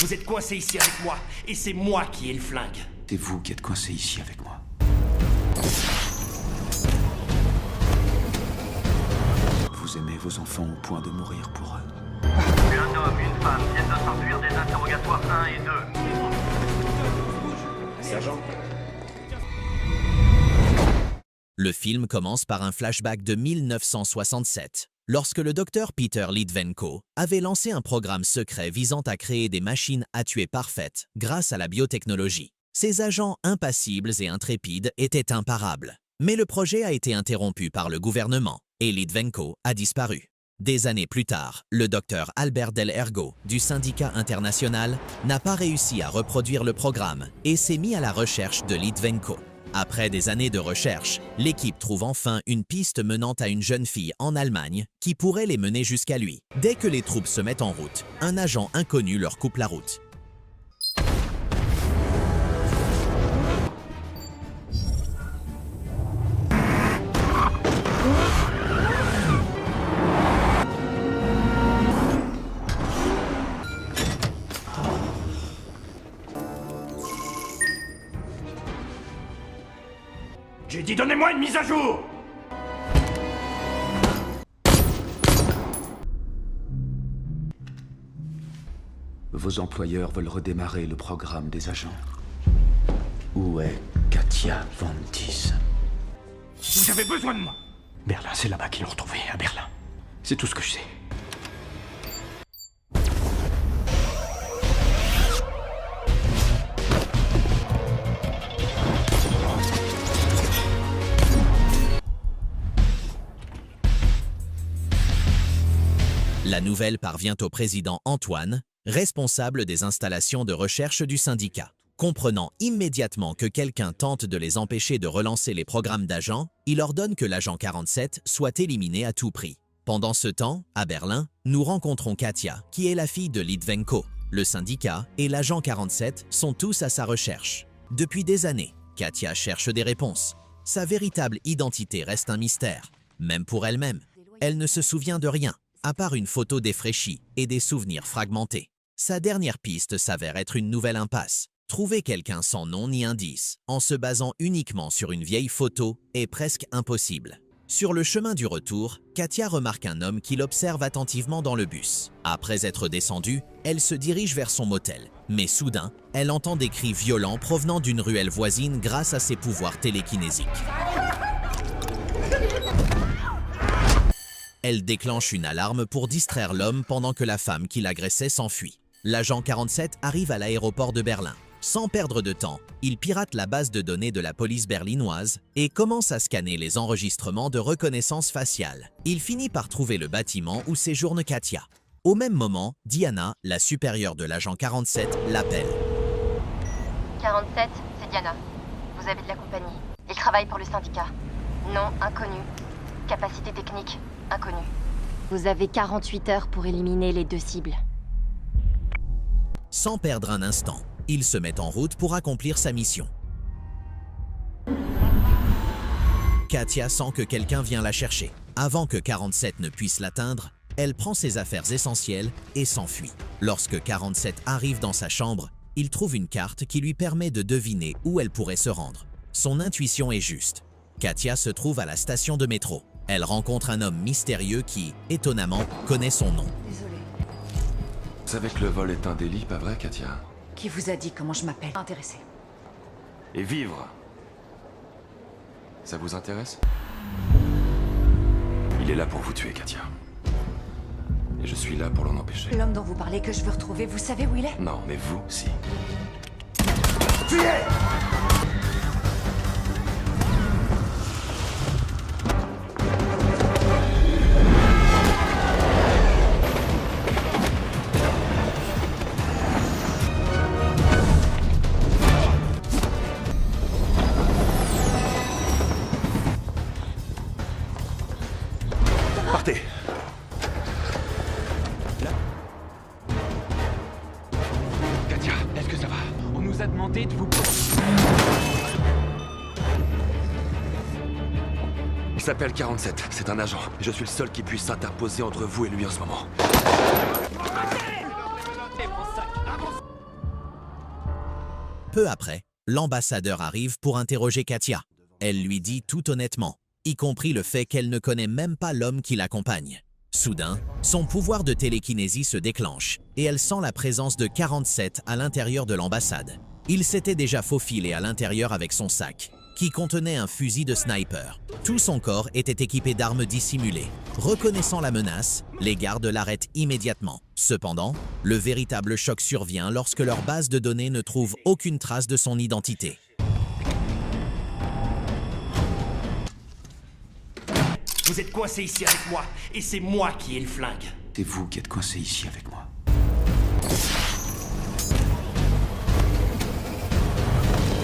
Vous êtes coincé ici avec moi, et c'est moi qui ai le flingue. C'est vous qui êtes coincé ici avec moi. Vous aimez vos enfants au point de mourir pour eux. Un homme, une femme viennent de s'enfuir des interrogatoires 1 et 2. Sergent. Le film commence par un flashback de 1967, lorsque le docteur Peter Litvenko avait lancé un programme secret visant à créer des machines à tuer parfaites grâce à la biotechnologie. Ces agents impassibles et intrépides étaient imparables. Mais le projet a été interrompu par le gouvernement et Litvenko a disparu. Des années plus tard, le docteur Albert Del Ergo du syndicat international n'a pas réussi à reproduire le programme et s'est mis à la recherche de Litvenko. Après des années de recherche, l'équipe trouve enfin une piste menant à une jeune fille en Allemagne qui pourrait les mener jusqu'à lui. Dès que les troupes se mettent en route, un agent inconnu leur coupe la route. J'ai dit donnez-moi une mise à jour! Vos employeurs veulent redémarrer le programme des agents. Où est Katia Von Diss? Vous avez besoin de moi! Berlin, c'est là-bas qu'ils l'ont retrouvé, à Berlin. C'est tout ce que je sais. La nouvelle parvient au président Antoine, responsable des installations de recherche du syndicat. Comprenant immédiatement que quelqu'un tente de les empêcher de relancer les programmes d'agents, il ordonne que l'agent 47 soit éliminé à tout prix. Pendant ce temps, à Berlin, nous rencontrons Katia, qui est la fille de Litvenko. Le syndicat et l'agent 47 sont tous à sa recherche. Depuis des années, Katia cherche des réponses. Sa véritable identité reste un mystère, même pour elle-même. Elle ne se souvient de rien, à part une photo défraîchie et des souvenirs fragmentés. Sa dernière piste s'avère être une nouvelle impasse. Trouver quelqu'un sans nom ni indice, en se basant uniquement sur une vieille photo, est presque impossible. Sur le chemin du retour, Katia remarque un homme qui l'observe attentivement dans le bus. Après être descendue, elle se dirige vers son motel. Mais soudain, elle entend des cris violents provenant d'une ruelle voisine grâce à ses pouvoirs télékinésiques. Elle déclenche une alarme pour distraire l'homme pendant que la femme qui l'agressait s'enfuit. L'agent 47 arrive à l'aéroport de Berlin. Sans perdre de temps, il pirate la base de données de la police berlinoise et commence à scanner les enregistrements de reconnaissance faciale. Il finit par trouver le bâtiment où séjourne Katia. Au même moment, Diana, la supérieure de l'agent 47, l'appelle. 47, c'est Diana. Vous avez de la compagnie. Il travaille pour le syndicat. Nom inconnu. Capacité technique inconnue. Vous avez 48 heures pour éliminer les 2 cibles. Sans perdre un instant, il se met en route pour accomplir sa mission. Katia sent que quelqu'un vient la chercher. Avant que 47 ne puisse l'atteindre, elle prend ses affaires essentielles et s'enfuit. Lorsque 47 arrive dans sa chambre, il trouve une carte qui lui permet de deviner où elle pourrait se rendre. Son intuition est juste. Katia se trouve à la station de métro. Elle rencontre un homme mystérieux qui, étonnamment, connaît son nom. Désolée. Vous savez que le vol est un délit, pas vrai, Katia? Qui vous a dit comment je m'appelle? Intéressé. Et vivre, ça vous intéresse? Il est là pour vous tuer, Katia. Et je suis là pour l'en empêcher. L'homme dont vous parlez que je veux retrouver, vous savez où il est? Non, mais vous, si. Fuyez! Partez! Là? Katia, est-ce que ça va? On nous a demandé de vous... Il s'appelle 47, c'est un agent. Je suis le seul qui puisse s'interposer entre vous et lui en ce moment. Peu après, l'ambassadeur arrive pour interroger Katia. Elle lui dit tout honnêtement, y compris le fait qu'elle ne connaît même pas l'homme qui l'accompagne. Soudain, son pouvoir de télékinésie se déclenche et elle sent la présence de 47 à l'intérieur de l'ambassade. Il s'était déjà faufilé à l'intérieur avec son sac, qui contenait un fusil de sniper. Tout son corps était équipé d'armes dissimulées. Reconnaissant la menace, les gardes l'arrêtent immédiatement. Cependant, le véritable choc survient lorsque leur base de données ne trouve aucune trace de son identité. Vous êtes coincé ici avec moi, et c'est moi qui ai le flingue. C'est vous qui êtes coincé ici avec moi.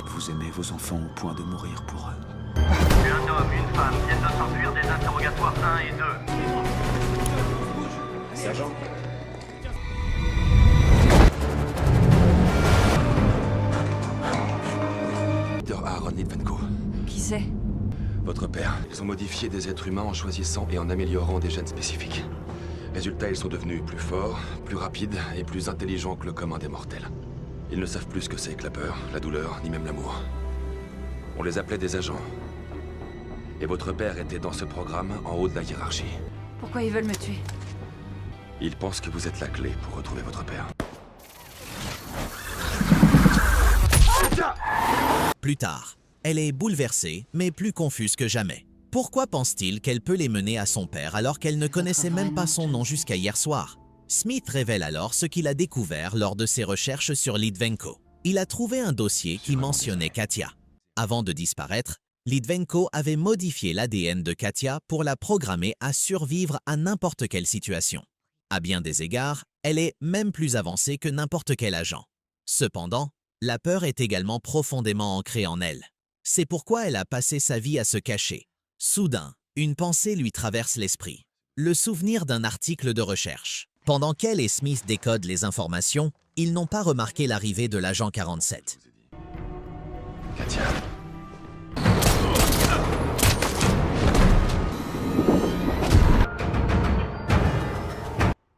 Vous aimez vos enfants au point de mourir pour eux. Un homme, une femme viennent de s'enfuir des interrogatoires 1 et 2. Sergent. Dr. Aaron Litvenko. Qui c'est? Votre père. Ils ont modifié des êtres humains en choisissant et en améliorant des gènes spécifiques. Résultat, ils sont devenus plus forts, plus rapides et plus intelligents que le commun des mortels. Ils ne savent plus ce que c'est que la peur, la douleur, ni même l'amour. On les appelait des agents. Et votre père était dans ce programme en haut de la hiérarchie. Pourquoi ils veulent me tuer? Ils pensent que vous êtes la clé pour retrouver votre père. Plus tard, elle est bouleversée, mais plus confuse que jamais. Pourquoi pense-t-il qu'elle peut les mener à son père alors qu'elle ne connaissait même pas son nom jusqu'à hier soir? Smith révèle alors ce qu'il a découvert lors de ses recherches sur Litvenko. Il a trouvé un dossier qui mentionnait Katia. Avant de disparaître, Litvenko avait modifié l'ADN de Katia pour la programmer à survivre à n'importe quelle situation. À bien des égards, elle est même plus avancée que n'importe quel agent. Cependant, la peur est également profondément ancrée en elle. C'est pourquoi elle a passé sa vie à se cacher. Soudain, une pensée lui traverse l'esprit. Le souvenir d'un article de recherche. Pendant qu'elle et Smith décodent les informations, ils n'ont pas remarqué l'arrivée de l'agent 47. Katia.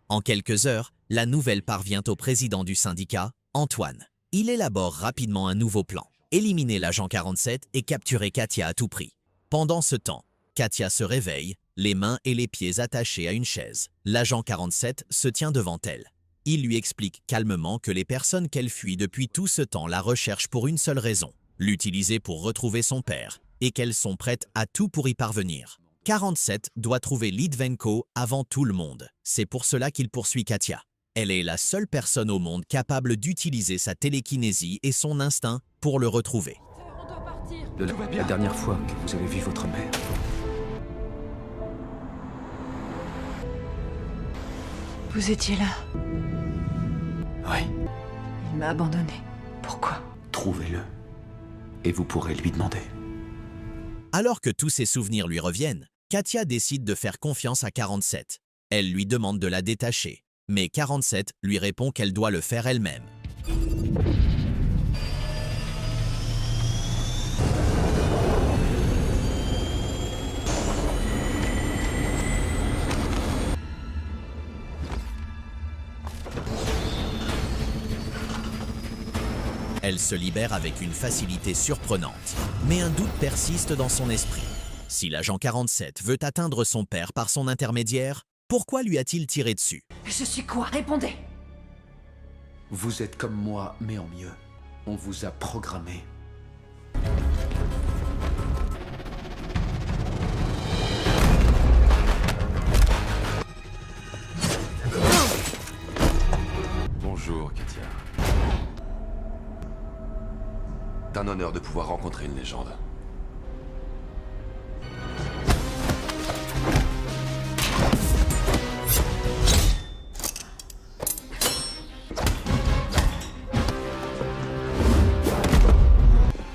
En quelques heures, la nouvelle parvient au président du syndicat, Antoine. Il élabore rapidement un nouveau plan. Éliminer l'agent 47 et capturer Katia à tout prix. Pendant ce temps, Katia se réveille, les mains et les pieds attachés à une chaise. L'agent 47 se tient devant elle. Il lui explique calmement que les personnes qu'elle fuit depuis tout ce temps la recherchent pour une seule raison, l'utiliser pour retrouver son père, et qu'elles sont prêtes à tout pour y parvenir. 47 doit trouver Litvenko avant tout le monde. C'est pour cela qu'il poursuit Katia. Elle est la seule personne au monde capable d'utiliser sa télékinésie et son instinct pour le retrouver. La dernière fois que vous avez vu votre mère, Vous étiez là. oui, Il m'a abandonné. Pourquoi? trouvez-le. Et vous pourrez lui demander. Alors que tous ses souvenirs lui reviennent, Katia décide de faire confiance à 47. Elle lui demande de la détacher, mais 47 lui répond qu'elle doit le faire elle-même. Elle se libère avec une facilité surprenante, mais un doute persiste dans son esprit. Si l'agent 47 veut atteindre son père par son intermédiaire, pourquoi lui a-t-il tiré dessus? Je suis quoi? Répondez! Vous êtes comme moi, mais en mieux. On vous a programmé. Bonjour, Katia. C'est un honneur de pouvoir rencontrer une légende.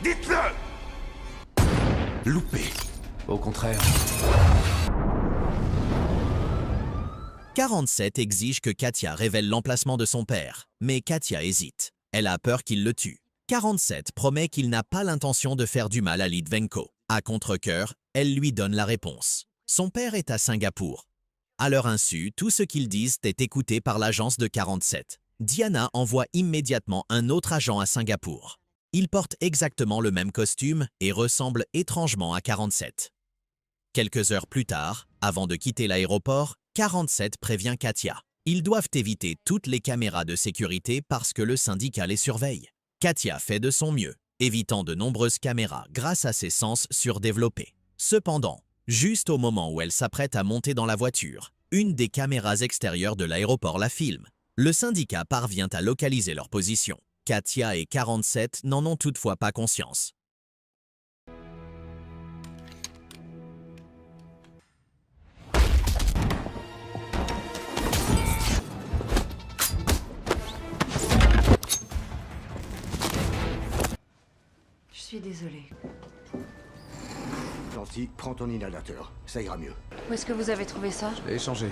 Dites-le! Loupé. Au contraire. 47 exige que Katia révèle l'emplacement de son père, mais Katia hésite. Elle a peur qu'il le tue. 47 promet qu'il n'a pas l'intention de faire du mal à Litvenko. À contre-cœur, elle lui donne la réponse. Son père est à Singapour. À leur insu, tout ce qu'ils disent est écouté par l'agence de 47. Diana envoie immédiatement un autre agent à Singapour. Il porte exactement le même costume et ressemble étrangement à 47. Quelques heures plus tard, avant de quitter l'aéroport, 47 prévient Katia. Ils doivent éviter toutes les caméras de sécurité parce que le syndicat les surveille. Katia fait de son mieux, évitant de nombreuses caméras grâce à ses sens surdéveloppés. Cependant, juste au moment où elle s'apprête à monter dans la voiture, une des caméras extérieures de l'aéroport la filme. Le syndicat parvient à localiser leur position. Katia et 47 n'en ont toutefois pas conscience. Je suis désolée. Gentil, prends ton inhalateur. Ça ira mieux. Où est-ce que vous avez trouvé ça? J'ai échangé.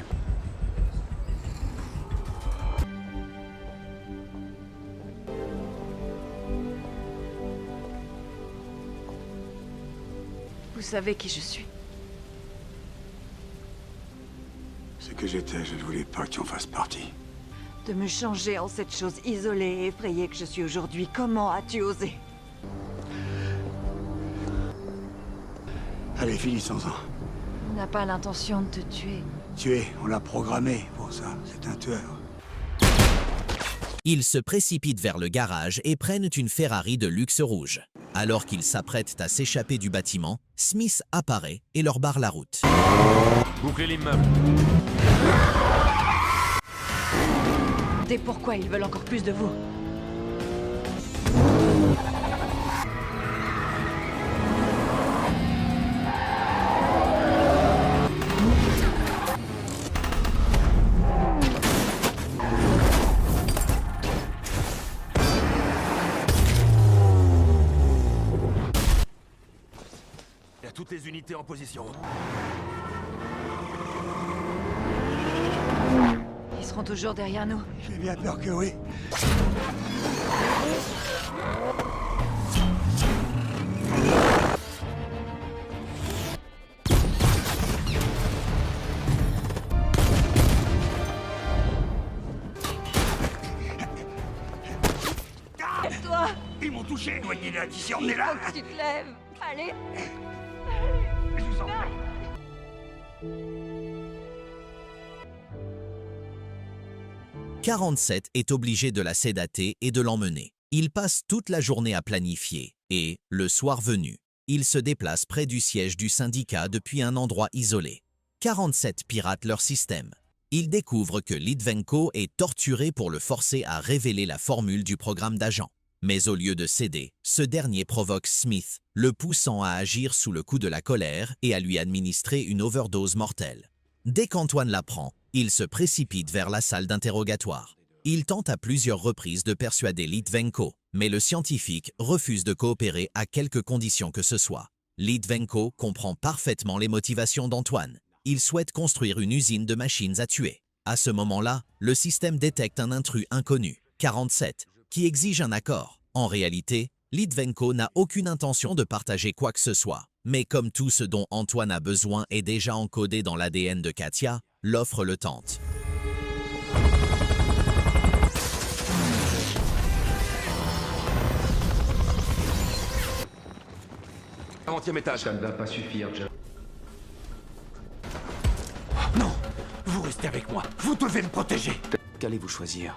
Vous savez qui je suis. Ce que j'étais, je ne voulais pas que tu en fasses partie. De me changer en cette chose isolée et effrayée que je suis aujourd'hui. Comment as-tu osé? Allez, finissons-en. On n'a pas l'intention de te tuer. Tuer, on l'a programmé pour ça. C'est un tueur. Ils se précipitent vers le garage et prennent une Ferrari de luxe rouge. Alors qu'ils s'apprêtent à s'échapper du bâtiment, Smith apparaît et leur barre la route. Bouclez l'immeuble. Et pourquoi ils veulent encore plus de vous? Il y a toutes les unités en position. Ils seront toujours derrière nous. J'ai bien peur que oui. Toi, Ils m'ont touché. Éloignez l'addition, on il est là. faut que tu te lèves. Allez. Je vous en prie. 47 est obligé de la sédater et de l'emmener. Il passe toute la journée à planifier et, le soir venu, il se déplace près du siège du syndicat depuis un endroit isolé. 47 piratent leur système. Ils découvrent que Litvenko est torturé pour le forcer à révéler la formule du programme d'agent. Mais au lieu de céder, ce dernier provoque Smith, le poussant à agir sous le coup de la colère et à lui administrer une overdose mortelle. Dès qu'Antoine l'apprend, il se précipite vers la salle d'interrogatoire. Il tente à plusieurs reprises de persuader Litvenko, mais le scientifique refuse de coopérer à quelque condition que ce soit. Litvenko comprend parfaitement les motivations d'Antoine. Il souhaite construire une usine de machines à tuer. À ce moment-là, le système détecte un intrus inconnu, 47, qui exige un accord. En réalité, Litvenko n'a aucune intention de partager quoi que ce soit. Mais comme tout ce dont Antoine a besoin est déjà encodé dans l'ADN de Katia, l'offre le tente. Quarantième étage. Ça ne va pas suffire, John. Non, vous restez avec moi. Vous devez me protéger. Qu'allez-vous choisir?